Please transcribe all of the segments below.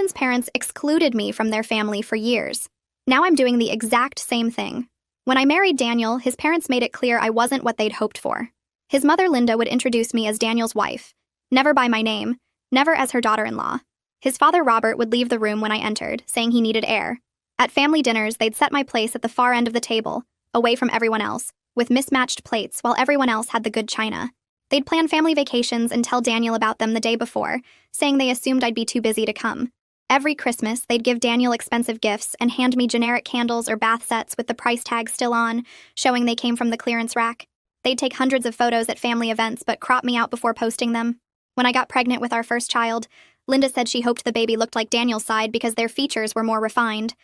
Ethan's parents excluded me from their family for years. Now I'm doing the exact same thing. When I married Daniel, his parents made it clear I wasn't what they'd hoped for. His mother, Linda, would introduce me as Daniel's wife, never by my name, never as her daughter-in-law. His father, Robert, would leave the room when I entered, saying he needed air. At family dinners, they'd set my place at the far end of the table, away from everyone else, with mismatched plates while everyone else had the good china. They'd plan family vacations and tell Daniel about them the day before, saying they assumed I'd be too busy to come. Every Christmas, they'd give Daniel expensive gifts and hand me generic candles or bath sets with the price tag still on, showing they came from the clearance rack. They'd take hundreds of photos at family events but crop me out before posting them. When I got pregnant with our first child, Linda said she hoped the baby looked like Daniel's side because their features were more refined.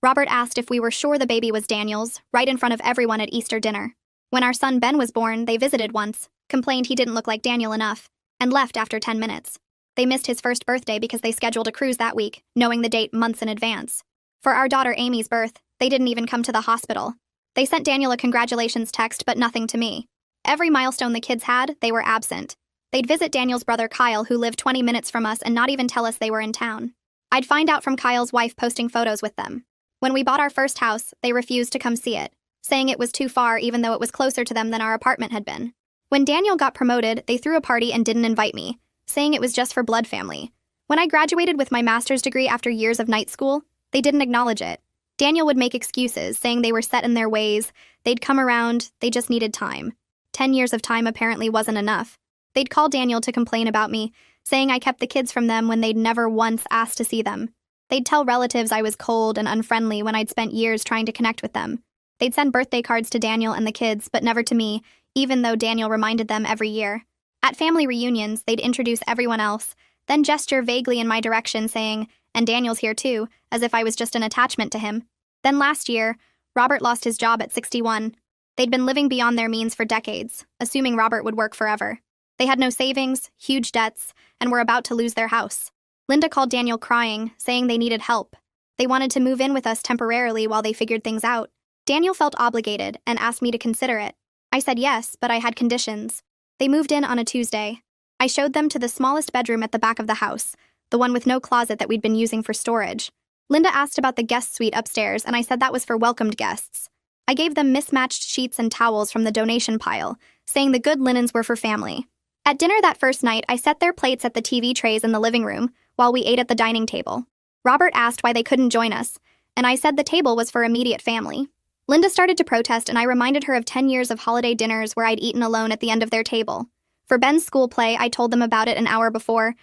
Robert asked if we were sure the baby was Daniel's, right in front of everyone at Easter dinner. When our son Ben was born, they visited once, complained he didn't look like Daniel enough, and left after 10 minutes. They missed his first birthday because they scheduled a cruise that week, knowing the date months in advance. For our daughter Amy's birth, they didn't even come to the hospital. They sent Daniel a congratulations text, but nothing to me. Every milestone the kids had, they were absent. They'd visit Daniel's brother Kyle, who lived 20 minutes from us, and not even tell us they were in town. I'd find out from Kyle's wife posting photos with them. When we bought our first house, they refused to come see it, saying it was too far even though it was closer to them than our apartment had been. When Daniel got promoted, they threw a party and didn't invite me, saying it was just for blood family. When I graduated with my master's degree after years of night school, they didn't acknowledge it. Daniel would make excuses, saying they were set in their ways, they'd come around, they just needed time. 10 years of time apparently wasn't enough. They'd call Daniel to complain about me, saying I kept the kids from them when they'd never once asked to see them. They'd tell relatives I was cold and unfriendly when I'd spent years trying to connect with them. They'd send birthday cards to Daniel and the kids, but never to me, even though Daniel reminded them every year. At family reunions, they'd introduce everyone else, then gesture vaguely in my direction saying, "And Daniel's here too," as if I was just an attachment to him. Then last year, Robert lost his job at 61. They'd been living beyond their means for decades, assuming Robert would work forever. They had no savings, huge debts, and were about to lose their house. Linda called Daniel crying, saying they needed help. They wanted to move in with us temporarily while they figured things out. Daniel felt obligated and asked me to consider it. I said yes, but I had conditions. They moved in on a Tuesday. I showed them to the smallest bedroom at the back of the house, the one with no closet that we'd been using for storage. Linda asked about the guest suite upstairs, and I said that was for welcomed guests. I gave them mismatched sheets and towels from the donation pile, saying the good linens were for family. At dinner that first night, I set their plates at the TV trays in the living room, while we ate at the dining table. Robert asked why they couldn't join us, and I said the table was for immediate family. Linda started to protest, and I reminded her of 10 years of holiday dinners where I'd eaten alone at the end of their table. For Ben's school play, I told them about it an hour before,